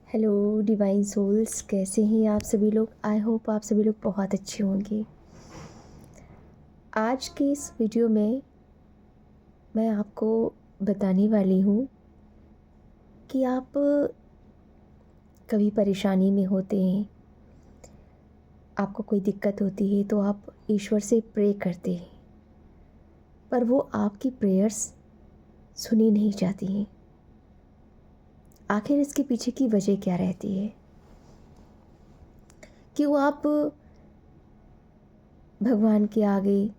Hello divine souls, कैसे हैं आप सभी लोग। आई होप आप सभी लोग बहुत अच्छे होंगे। आज के इस वीडियो में मैं आपको बताने वाली हूँ कि आप कभी परेशानी में होते हैं, आपको कोई दिक्कत होती है तो आप ईश्वर से प्रे करते हैं, पर वो आपकी प्रेयर्स सुनी नहीं जाती हैं। आखिर इसके पीछे की वजह क्या रहती है? क्यों आप भगवान के आगे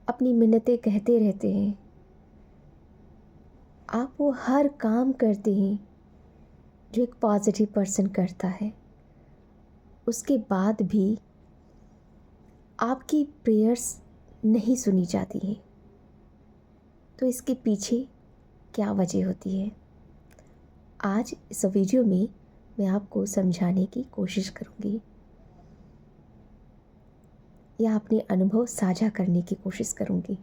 अपनी मिन्नतें कहते रहते हैं, आप वो हर काम करते हैं जो एक पॉजिटिव पर्सन करता है, उसके बाद भी आपकी प्रेयर्स नहीं सुनी जाती हैं? तो इसके पीछे क्या वजह होती है? आज इस वीडियो में मैं आपको समझाने की कोशिश करूँगी या अपने अनुभव साझा करने की कोशिश करूँगी।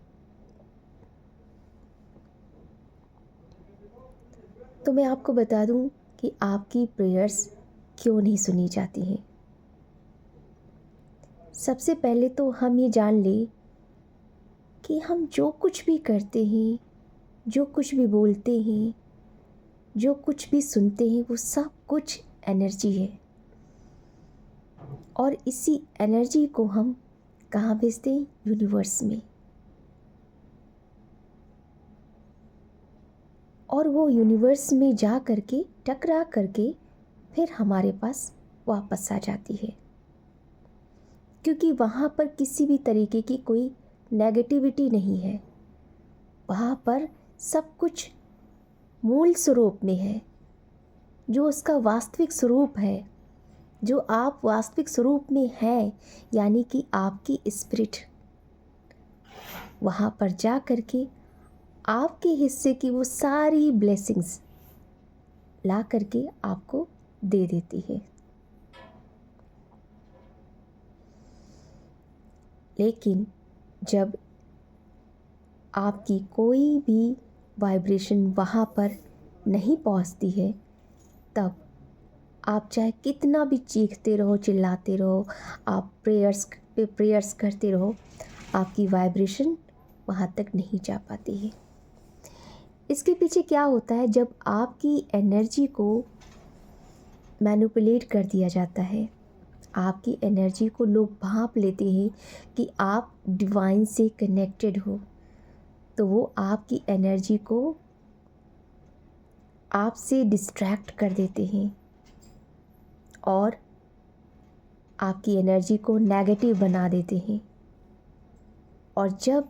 तो मैं आपको बता दूँ कि आपकी प्रेयर्स क्यों नहीं सुनी जाती हैं। सबसे पहले तो हम ये जान लें कि हम जो कुछ भी करते हैं, जो कुछ भी बोलते हैं, जो कुछ भी सुनते हैं, वो सब कुछ एनर्जी है। और इसी एनर्जी को हम कहाँ भेजते हैं? यूनिवर्स में। और वो यूनिवर्स में जा करके टकरा करके फिर हमारे पास वापस आ जाती है, क्योंकि वहाँ पर किसी भी तरीके की कोई नेगेटिविटी नहीं है। वहाँ पर सब कुछ मूल स्वरूप में है, जो उसका वास्तविक स्वरूप है, जो आप वास्तविक स्वरूप में हैं, यानी कि आपकी स्पिरिट वहाँ पर जा करके आपके हिस्से की वो सारी ब्लेसिंग्स ला करके आपको दे देती है। लेकिन जब आपकी कोई भी वाइब्रेशन वहाँ पर नहीं पहुँचती है, तब आप चाहे कितना भी चीखते रहो, चिल्लाते रहो, आप प्रेयर्स पे प्रेयर्स करते रहो, आपकी वाइब्रेशन वहाँ तक नहीं जा पाती है। इसके पीछे क्या होता है? जब आपकी एनर्जी को मैनिपुलेट कर दिया जाता है, आपकी एनर्जी को लोग भांप लेते हैं कि आप डिवाइन से कनेक्टेड हो, तो वो आपकी एनर्जी को आपसे डिस्ट्रैक्ट कर देते हैं और आपकी एनर्जी को नेगेटिव बना देते हैं। और जब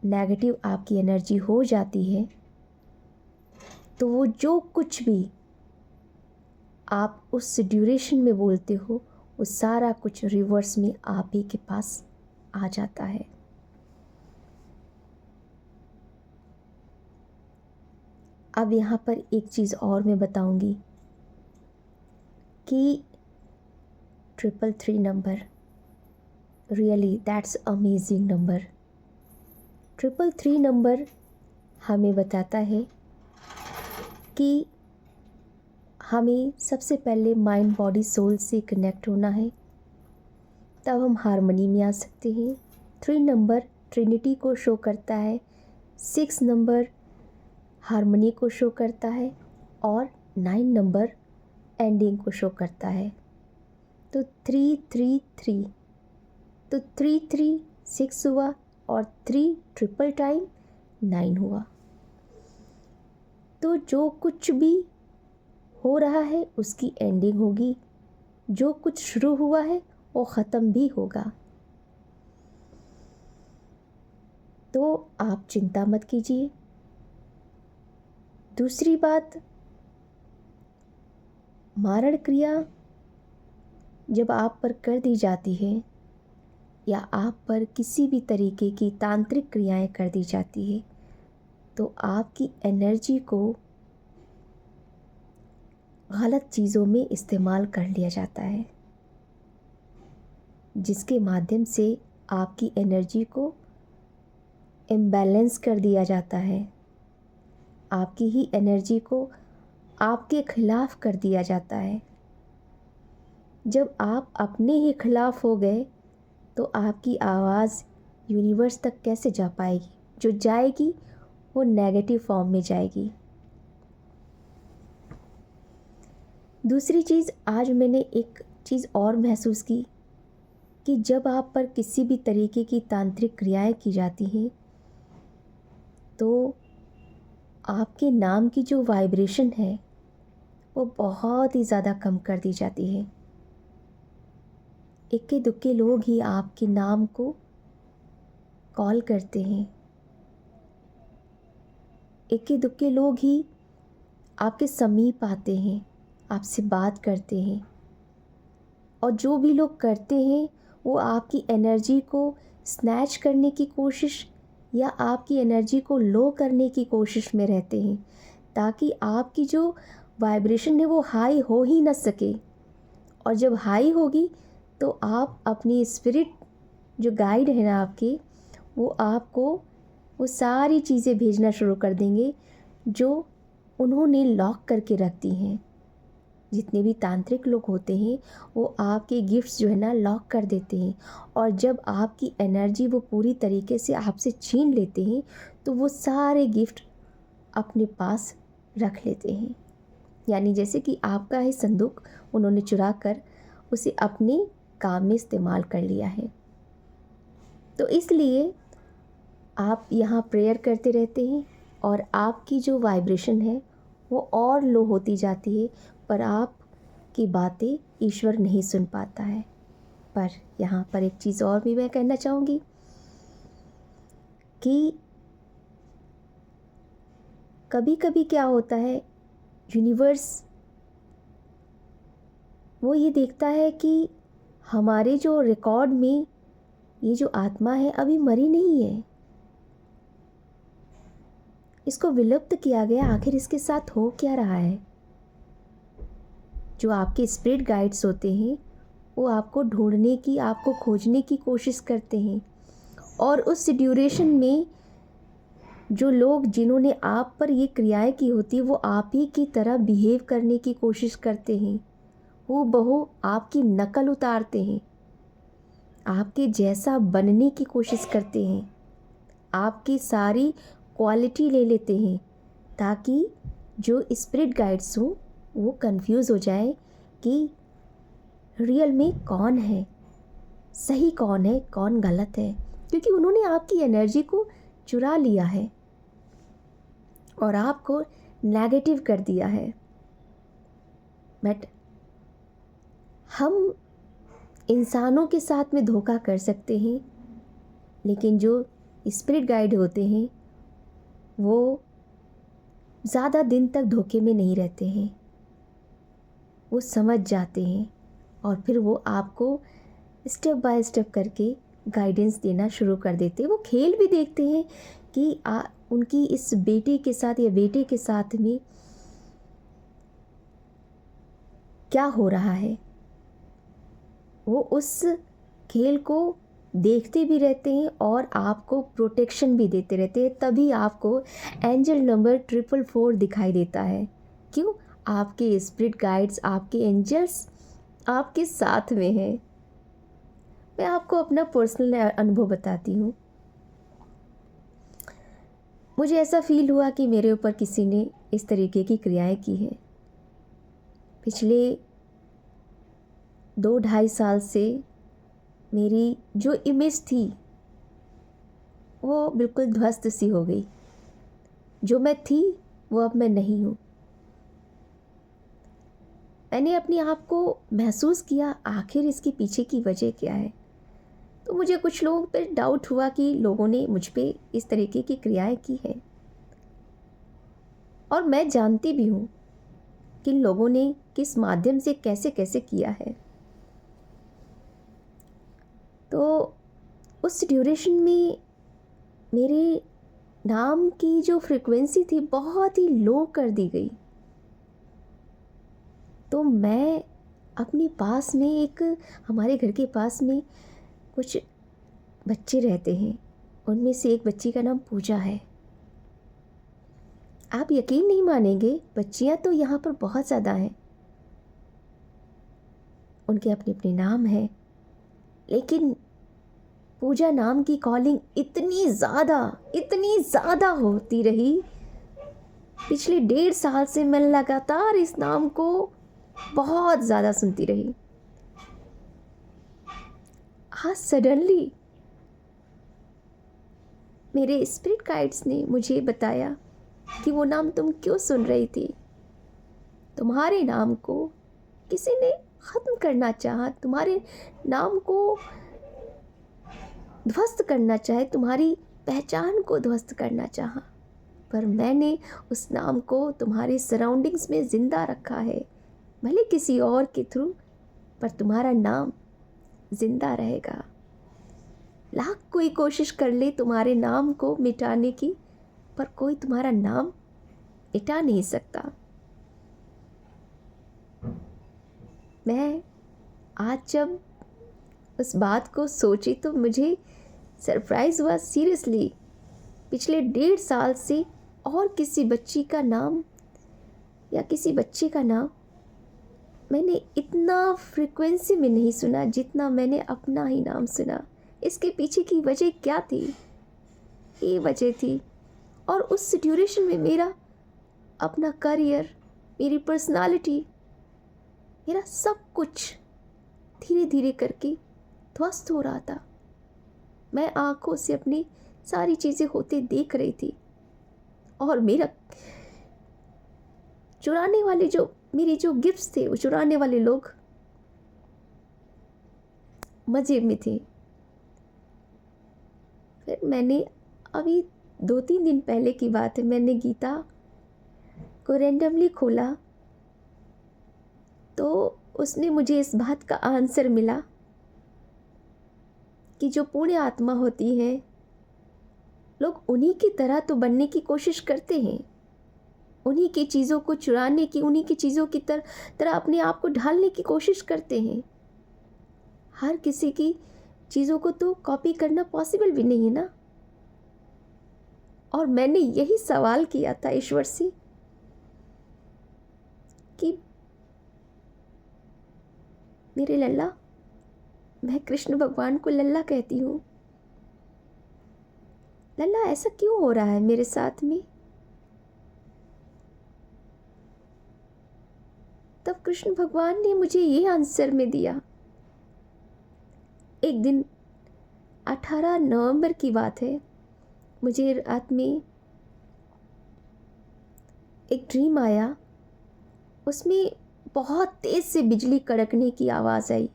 नेगेटिव आपकी एनर्जी हो जाती है, तो वो जो कुछ भी आप उस ड्यूरेशन में बोलते हो, वो सारा कुछ रिवर्स में आप ही के पास आ जाता है। अब यहाँ पर एक चीज़ और मैं बताऊंगी कि 333 number, really that's amazing number. 333 number हमें बताता है कि हमें सबसे पहले माइंड बॉडी सोल से कनेक्ट होना है, तब हम हारमोनी में आ सकते हैं। 3 नंबर ट्रिनिटी को शो करता है, 6 नंबर हारमोनी को शो करता है और 9 नंबर एंडिंग को शो करता है। तो 333, तो 336 हुआ और 3 ट्रिपल टाइम 9 हुआ। तो जो कुछ भी हो रहा है उसकी एंडिंग होगी, जो कुछ शुरू हुआ है वो ख़त्म भी होगा। तो आप चिंता मत कीजिए। दूसरी बात, मारण क्रिया जब आप पर कर दी जाती है या आप पर किसी भी तरीके की तांत्रिक क्रियाएं कर दी जाती है, तो आपकी एनर्जी को गलत चीज़ों में इस्तेमाल कर लिया जाता है, जिसके माध्यम से आपकी एनर्जी को इम्बैलेंस कर दिया जाता है। आपकी ही एनर्जी को आपके खिलाफ कर दिया जाता है। जब आप अपने ही खिलाफ हो गए तो आपकी आवाज़ यूनिवर्स तक कैसे जा पाएगी? जो जाएगी वो नेगेटिव फॉर्म में जाएगी। दूसरी चीज़, आज मैंने एक चीज़ और महसूस की कि जब आप पर किसी भी तरीके की तांत्रिक क्रियाएं की जाती हैं तो आपके नाम की जो वाइब्रेशन है वो बहुत ही ज़्यादा कम कर दी जाती है। इक्के दुक्के लोग ही आपके नाम को कॉल करते हैं, इक्के दुक्के लोग ही आपके समीप आते हैं, आपसे बात करते हैं, और जो भी लोग करते हैं वो आपकी एनर्जी को स्नैच करने की कोशिश या आपकी एनर्जी को लो करने की कोशिश में रहते हैं, ताकि आपकी जो वाइब्रेशन है वो हाई हो ही ना सके। और जब हाई होगी तो आप अपनी स्पिरिट जो गाइड है ना आपके, वो आपको वो सारी चीज़ें भेजना शुरू कर देंगे जो उन्होंने लॉक करके रख दी हैं। जितने भी तांत्रिक लोग होते हैं वो आपके गिफ्ट्स जो है ना लॉक कर देते हैं, और जब आपकी एनर्जी वो पूरी तरीके से आपसे छीन लेते हैं तो वो सारे गिफ्ट अपने पास रख लेते हैं। यानी जैसे कि आपका ही संदूक उन्होंने चुरा कर उसे अपने काम में इस्तेमाल कर लिया है। तो इसलिए आप यहाँ प्रेयर करते रहते हैं और आपकी जो वाइब्रेशन है वो और लो होती जाती है, पर आपकी बातें ईश्वर नहीं सुन पाता है। पर यहाँ पर एक चीज़ और भी मैं कहना चाहूँगी कि कभी कभी क्या होता है, यूनिवर्स वो ये देखता है कि हमारे जो रिकॉर्ड में ये जो आत्मा है अभी मरी नहीं है, इसको विलुप्त किया गया, आखिर इसके साथ हो क्या रहा है। जो आपके स्पिरिट गाइड्स होते हैं वो आपको ढूंढने की, आपको खोजने की कोशिश करते हैं, और उस ड्यूरेशन में जो लोग जिन्होंने आप पर ये क्रियाएं की होती वो आप ही की तरह बिहेव करने की कोशिश करते हैं, वो बहु आपकी नकल उतारते हैं, आपके जैसा बनने की कोशिश करते हैं, आपकी सारी क्वालिटी ले लेते हैं, ताकि जो स्पिरिट गाइड्स हों वो कंफ्यूज हो जाए कि रियल में कौन है, सही कौन है, कौन गलत है, क्योंकि उन्होंने आपकी एनर्जी को चुरा लिया है और आपको नेगेटिव कर दिया है। बट हम इंसानों के साथ में धोखा कर सकते हैं, लेकिन जो स्पिरिट गाइड होते हैं वो ज़्यादा दिन तक धोखे में नहीं रहते हैं, वो समझ जाते हैं और फिर वो आपको स्टेप बाय स्टेप करके गाइडेंस देना शुरू कर देते हैं। वो खेल भी देखते हैं कि उनकी इस बेटी के साथ या बेटे के साथ में क्या हो रहा है, वो उस खेल को देखते भी रहते हैं और आपको प्रोटेक्शन भी देते रहते हैं। तभी आपको एंजल नंबर 444 दिखाई देता है। क्यों? आपके स्पिरिट गाइड्स, आपके एंजल्स आपके साथ में हैं। मैं आपको अपना पर्सनल अनुभव बताती हूँ। मुझे ऐसा फील हुआ कि मेरे ऊपर किसी ने इस तरीके की क्रियाएं की हैं। पिछले 2-2.5 साल से मेरी जो इमेज थी वो बिल्कुल ध्वस्त सी हो गई। जो मैं थी वो अब मैं नहीं हूँ। मैंने अपने आप को महसूस किया, आखिर इसके पीछे की वजह क्या है। तो मुझे कुछ लोगों पर डाउट हुआ कि लोगों ने मुझ पे इस तरीके की क्रियाएं की हैं, और मैं जानती भी हूँ कि लोगों ने किस माध्यम से कैसे कैसे किया है। तो उस ड्यूरेशन में मेरे नाम की जो फ्रीक्वेंसी थी बहुत ही लो कर दी गई। तो मैं अपने पास में एक, हमारे घर के पास में कुछ बच्चे रहते हैं, उनमें से एक बच्ची का नाम पूजा है। आप यकीन नहीं मानेंगे, बच्चियां तो यहाँ पर बहुत ज़्यादा हैं, उनके अपने अपने नाम हैं, लेकिन पूजा नाम की कॉलिंग इतनी ज़्यादा होती रही। पिछले 1.5 साल से मैं लगातार इस नाम को बहुत ज़्यादा सुनती रही। हाँ, सडनली मेरे स्पिरिट गाइड्स ने मुझे बताया कि वो नाम तुम क्यों सुन रही थी। तुम्हारे नाम को किसी ने ख़त्म करना चाहा, तुम्हारे नाम को ध्वस्त करना चाहे, तुम्हारी पहचान को ध्वस्त करना चाहा, पर मैंने उस नाम को तुम्हारे सराउंडिंग्स में ज़िंदा रखा है, भले किसी और के थ्रू, पर तुम्हारा नाम ज़िंदा रहेगा। लाख कोई कोशिश कर ले तुम्हारे नाम को मिटाने की, पर कोई तुम्हारा नाम मिटा नहीं सकता। मैं आज जब उस बात को सोची तो मुझे सरप्राइज़ हुआ। सीरियसली पिछले 1.5 साल से और किसी बच्ची का नाम या किसी बच्चे का नाम मैंने इतना फ्रीक्वेंसी में नहीं सुना जितना मैंने अपना ही नाम सुना। इसके पीछे की वजह क्या थी? ये वजह थी, और उस ड्यूरेशन में मेरा अपना करियर, मेरी पर्सनालिटी, मेरा सब कुछ धीरे धीरे करके ध्वस्त हो रहा था। मैं आंखों से अपनी सारी चीज़ें होते देख रही थी, और मेरा चुराने वाले मेरी जो गिफ्ट्स थे, वो चुराने वाले लोग मज़े में थे। फिर मैंने अभी 2-3 दिन पहले की बात है, मैंने गीता को रैंडमली खोला तो उसने मुझे इस बात का आंसर मिला कि जो पुण्य आत्मा होती है, लोग उन्हीं की तरह तो बनने की कोशिश करते हैं, उन्हीं की चीज़ों को चुराने की, उन्हीं की चीज़ों की तरह अपने आप को ढालने की कोशिश करते हैं। हर किसी की चीज़ों को तो कॉपी करना पॉसिबल भी नहीं है ना। और मैंने यही सवाल किया था ईश्वर से कि मेरे लल्ला, मैं कृष्ण भगवान को लल्ला कहती हूँ, लल्ला ऐसा क्यों हो रहा है मेरे साथ में? तब कृष्ण भगवान ने मुझे ये आंसर में दिया। एक दिन 18 नवंबर की बात है, मुझे रात में एक ड्रीम आया। उसमें बहुत तेज़ से बिजली कड़कने की आवाज़ आई,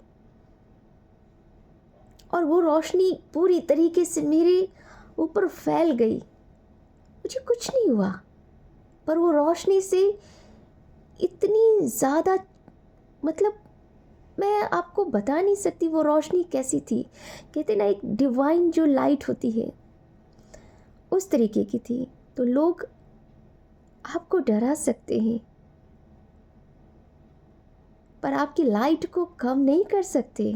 और वो रोशनी पूरी तरीके से मेरे ऊपर फैल गई। मुझे कुछ नहीं हुआ, पर वो रोशनी से इतनी ज़्यादा, मतलब मैं आपको बता नहीं सकती वो रोशनी कैसी थी। कहते ना, एक डिवाइन जो लाइट होती है, उस तरीके की थी। तो लोग आपको डरा सकते हैं, पर आपकी लाइट को कम नहीं कर सकते।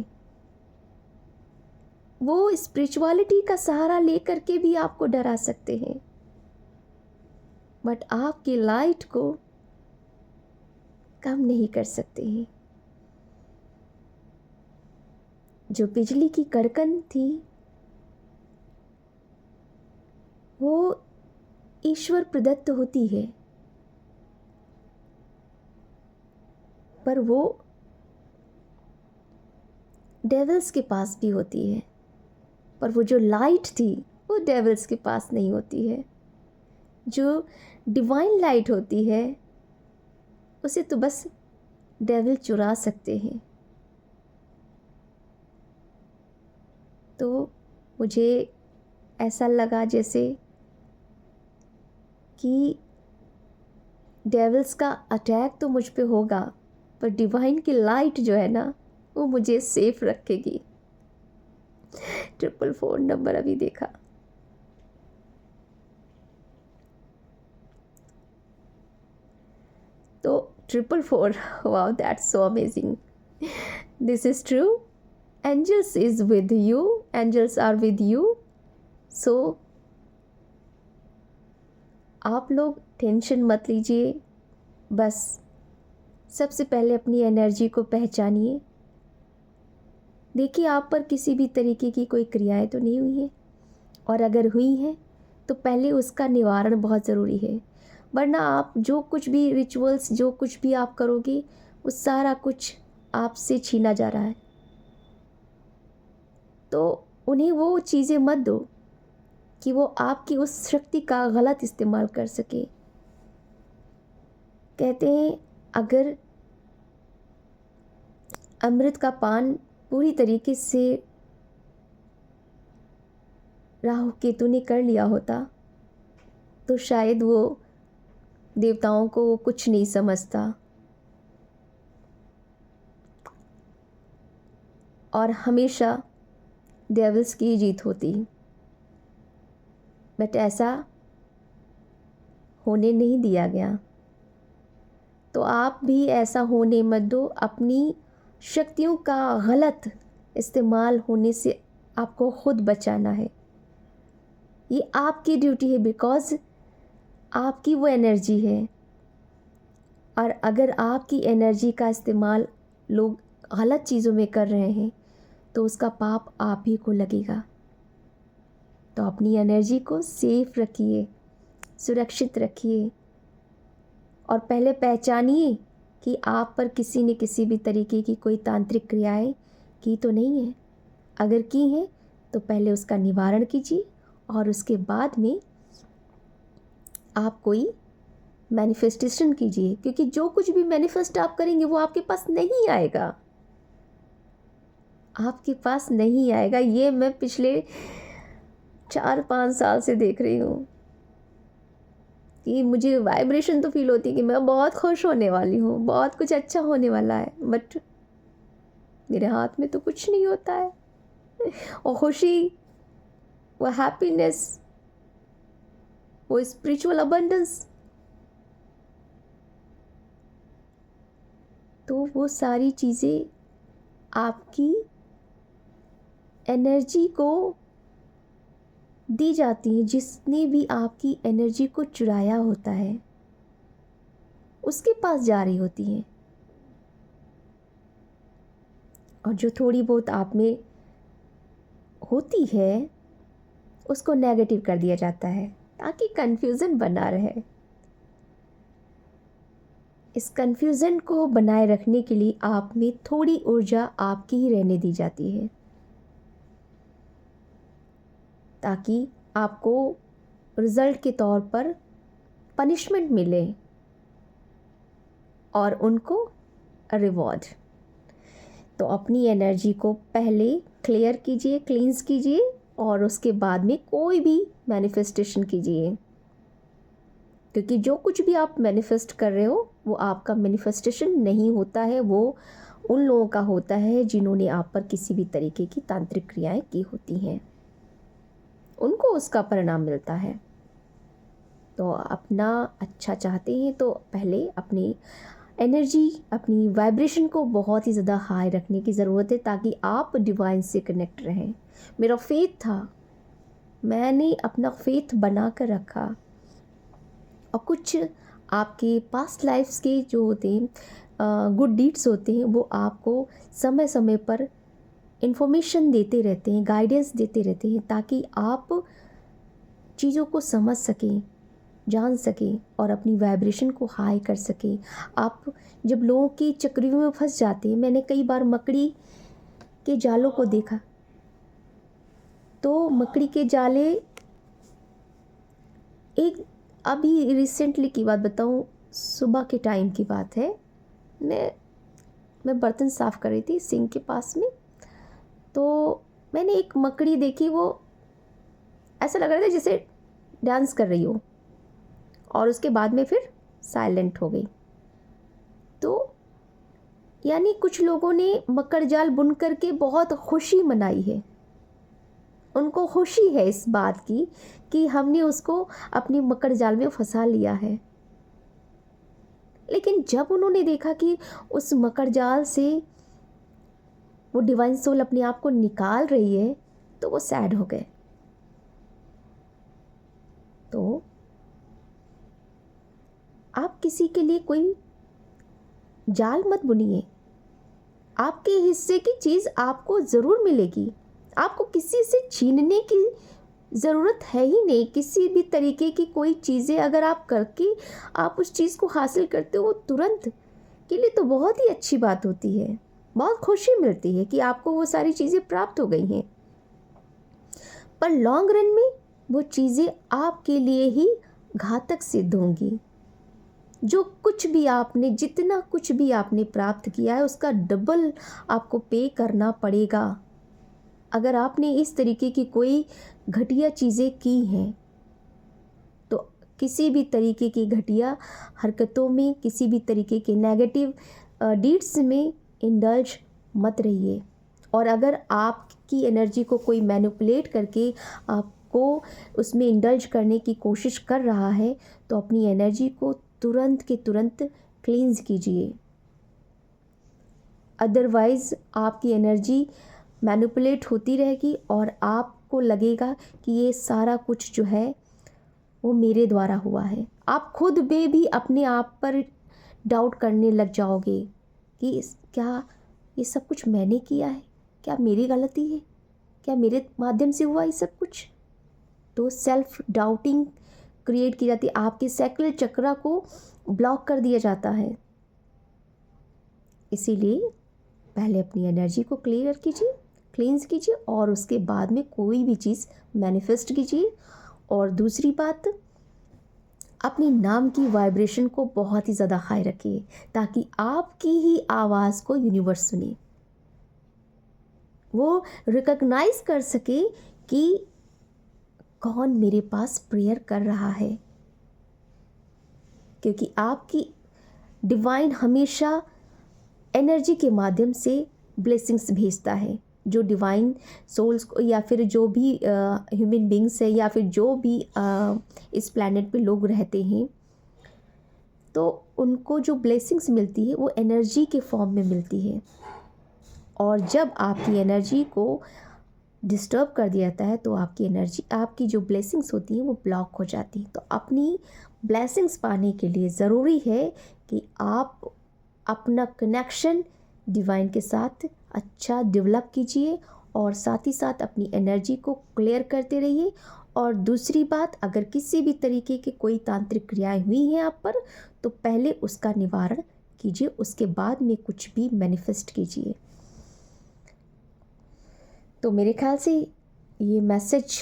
वो स्पिरिचुअलिटी का सहारा लेकर के भी आपको डरा सकते हैं, बट आपकी लाइट को कम नहीं कर सकते हैं। जो बिजली की कड़कन थी, वो ईश्वर प्रदत्त होती है, पर वो डेविल्स के पास भी होती है। पर वो जो लाइट थी, वो डेविल्स के पास नहीं होती है। जो डिवाइन लाइट होती है, उसे तो बस डेविल चुरा सकते हैं। तो मुझे ऐसा लगा जैसे कि डेविल्स का अटैक तो मुझ पे होगा, पर डिवाइन की लाइट जो है ना, वो मुझे सेफ रखेगी। 444 नंबर अभी देखा। तो 444, wow, that's so amazing. This is true. Angels is with you, angels are with you. So आप लोग टेंशन मत लीजिए, बस सबसे पहले अपनी एनर्जी को पहचानिए। देखिए आप पर किसी भी तरीके की कोई क्रियाएं तो नहीं हुई हैं, और अगर हुई हैं तो पहले उसका निवारण बहुत ज़रूरी है। वरना आप जो कुछ भी रिचुअल्स, जो कुछ भी आप करोगे, वो सारा कुछ आपसे छीना जा रहा है। तो उन्हें वो चीज़ें मत दो कि वो आपकी उस शक्ति का गलत इस्तेमाल कर सके। कहते हैं अगर अमृत का पान पूरी तरीके से राहु केतु ने कर लिया होता तो शायद वो देवताओं को वो कुछ नहीं समझता और हमेशा डेविल्स की जीत होती। बट ऐसा होने नहीं दिया गया। तो आप भी ऐसा होने मत दो। अपनी शक्तियों का गलत इस्तेमाल होने से आपको खुद बचाना है। ये आपकी ड्यूटी है, बिकॉज़ आपकी वो एनर्जी है। और अगर आपकी एनर्जी का इस्तेमाल लोग गलत चीज़ों में कर रहे हैं तो उसका पाप आप ही को लगेगा। तो अपनी एनर्जी को सेफ रखिए, सुरक्षित रखिए, और पहले पहचानिए कि आप पर किसी ने किसी भी तरीके की कोई तांत्रिक क्रियाएं की तो नहीं है। अगर की हैं तो पहले उसका निवारण कीजिए और उसके बाद में आप कोई मैनिफेस्टेशन कीजिए, क्योंकि जो कुछ भी मैनिफेस्ट आप करेंगे वो आपके पास नहीं आएगा, आपके पास नहीं आएगा। ये मैं पिछले 4-5 साल से देख रही हूँ कि मुझे वाइब्रेशन तो फील होती है कि मैं बहुत खुश होने वाली हूँ, बहुत कुछ अच्छा होने वाला है, बट मेरे हाथ में तो कुछ नहीं होता है। और खुशी, वो हैप्पीनेस, वो स्पिरिचुअल अबंडेंस, तो वो सारी चीज़ें आपकी एनर्जी को दी जाती हैं। जिसने भी आपकी एनर्जी को चुराया होता है उसके पास जा रही होती हैं, और जो थोड़ी बहुत आप में होती है उसको नेगेटिव कर दिया जाता है ताकि कंफ्यूजन बना रहे। इस कंफ्यूजन को बनाए रखने के लिए आप में थोड़ी ऊर्जा आपकी ही रहने दी जाती है ताकि आपको रिज़ल्ट के तौर पर पनिशमेंट मिले और उनको रिवॉर्ड। तो अपनी एनर्जी को पहले क्लियर कीजिए, क्लींस कीजिए, और उसके बाद में कोई भी मैनिफेस्टेशन कीजिए, क्योंकि जो कुछ भी आप मैनिफेस्ट कर रहे हो वो आपका मैनिफेस्टेशन नहीं होता है, वो उन लोगों का होता है जिन्होंने आप पर किसी भी तरीके की तांत्रिक क्रियाएं की होती हैं, उनको उसका परिणाम मिलता है। तो अपना अच्छा चाहते हैं तो पहले अपनी एनर्जी, अपनी वाइब्रेशन को बहुत ही ज़्यादा हाई रखने की ज़रूरत है ताकि आप डिवाइन से कनेक्ट रहें। मेरा फेथ था, मैंने अपना फेथ बना कर रखा, और कुछ आपके पास्ट लाइफ्स के जो होते हैं गुड डीड्स होते हैं वो आपको समय समय पर इंफॉर्मेशन देते रहते हैं, गाइडेंस देते रहते हैं, ताकि आप चीज़ों को समझ सकें, जान सकें और अपनी वाइब्रेशन को हाई कर सकें। आप जब लोगों के चक्रव्यूह में फंस जाते हैं, मैंने कई बार मकड़ी के जालों को देखा, तो मकड़ी के जाले, एक अभी रिसेंटली की बात बताऊं, सुबह के टाइम की बात है, मैं बर्तन साफ़ कर रही थी सिंक के पास में, तो मैंने एक मकड़ी देखी, वो ऐसा लग रहा था जैसे डांस कर रही हो, और उसके बाद में फिर साइलेंट हो गई। तो यानी कुछ लोगों ने मकर जाल बुन करके बहुत खुशी मनाई है, उनको खुशी है इस बात की कि हमने उसको अपनी मकर जाल में फंसा लिया है। लेकिन जब उन्होंने देखा कि उस मकर जाल से वो डिवाइन सोल अपने आप को निकाल रही है तो वो सैड हो गए। तो आप किसी के लिए कोई जाल मत बुनिए। आपके हिस्से की चीज़ आपको ज़रूर मिलेगी। आपको किसी से छीनने की ज़रूरत है ही नहीं। किसी भी तरीके की कोई चीज़ें अगर आप करके आप उस चीज़ को हासिल करते हो, तुरंत के लिए तो बहुत ही अच्छी बात होती है। बहुत खुशी मिलती है कि आपको वो सारी चीज़ें प्राप्त हो गई हैं। पर लॉन्ग रन में वो चीज़ें आपके लिए ही घातक सिद्ध होंगी। जो कुछ भी आपने, जितना कुछ भी आपने प्राप्त किया है, उसका डबल आपको पे करना पड़ेगा। अगर आपने इस तरीके की कोई घटिया चीज़ें की हैं, तो किसी भी तरीके की घटिया हरकतों में, किसी भी तरीके के नेगेटिव डीड्स में इंडल्ज मत रहिए। और अगर आपकी एनर्जी को कोई मैनिपुलेट करके आपको उसमें इंडल्ज करने की कोशिश कर रहा है, तो अपनी एनर्जी को तुरंत के तुरंत क्लींस कीजिए। अदरवाइज़ आपकी एनर्जी मैनिपुलेट होती रहेगी और आपको लगेगा कि ये सारा कुछ जो है वो मेरे द्वारा हुआ है। आप खुद में भी अपने आप पर डाउट करने लग जाओगे कि क्या ये सब कुछ मैंने किया है? क्या मेरी गलती है? क्या मेरे माध्यम से हुआ ये सब कुछ? तो सेल्फ डाउटिंग क्रिएट की जाती है। आपके सैक्रल चक्रा को ब्लॉक कर दिया जाता है। इसीलिए पहले अपनी एनर्जी को क्लियर कीजिए, क्लींस कीजिए, और उसके बाद में कोई भी चीज़ मैनिफेस्ट कीजिए। और दूसरी बात, अपनी नाम की वाइब्रेशन को बहुत ही ज़्यादा हाई रखिए, ताकि आपकी ही आवाज़ को यूनिवर्स सुने, वो रिकॉग्नाइज कर सके कि कौन मेरे पास प्रेयर कर रहा है। क्योंकि आपकी डिवाइन हमेशा एनर्जी के माध्यम से ब्लेसिंग्स भेजता है। जो डिवाइन सोल्स को, या फिर जो भी ह्यूमन बींग्स है, या फिर जो भी इस प्लैनेट पे लोग रहते हैं, तो उनको जो ब्लेसिंग्स मिलती है वो एनर्जी के फॉर्म में मिलती है। और जब आपकी एनर्जी को डिस्टर्ब कर दिया जाता है, तो आपकी एनर्जी, आपकी जो ब्लेसिंग्स होती हैं वो ब्लॉक हो जाती हैं। तो अपनी ब्लेसिंग्स पाने के लिए ज़रूरी है कि आप अपना कनेक्शन डिवाइन के साथ अच्छा डेवलप कीजिए, और साथ ही साथ अपनी एनर्जी को क्लियर करते रहिए। और दूसरी बात, अगर किसी भी तरीके की कोई तांत्रिक क्रियाएं हुई हैं आप पर, तो पहले उसका निवारण कीजिए, उसके बाद में कुछ भी मैनिफेस्ट कीजिए। तो मेरे ख्याल से ये मैसेज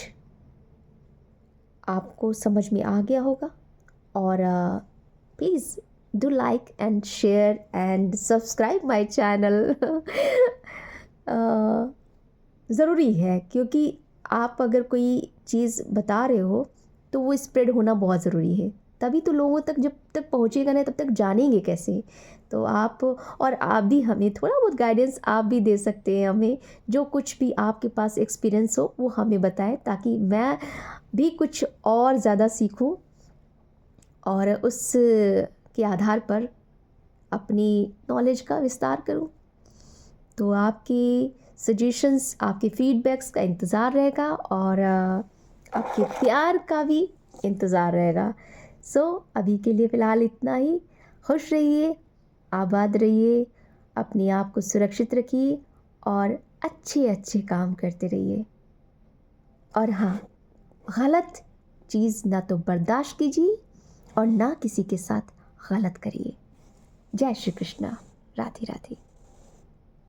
आपको समझ में आ गया होगा। और please do like and share and subscribe my channel। ज़रूरी है, क्योंकि आप अगर कोई चीज़ बता रहे हो तो वो स्प्रेड होना बहुत ज़रूरी है। तभी तो लोगों तक, जब तक पहुँचेगा नहीं तब तक जानेंगे कैसे। तो आप, और आप भी हमें थोड़ा बहुत गाइडेंस आप भी दे सकते हैं हमें। जो कुछ भी आपके पास एक्सपीरियंस हो वो हमें बताएं, ताकि मैं भी कुछ और ज़्यादा सीखूं और उस के आधार पर अपनी नॉलेज का विस्तार करूं। तो आपकी सजेशंस, आपके फीडबैक्स का इंतज़ार रहेगा, और आपके प्यार का भी इंतज़ार रहेगा। सो अभी के लिए फ़िलहाल इतना ही। खुश रहिए, आबाद रहिए, अपने आप को सुरक्षित रखिए, और अच्छे अच्छे काम करते रहिए। और हाँ, गलत चीज़ ना तो बर्दाश्त कीजिए और ना किसी के साथ गलत करिए। जय श्री कृष्णा। राधे राधे।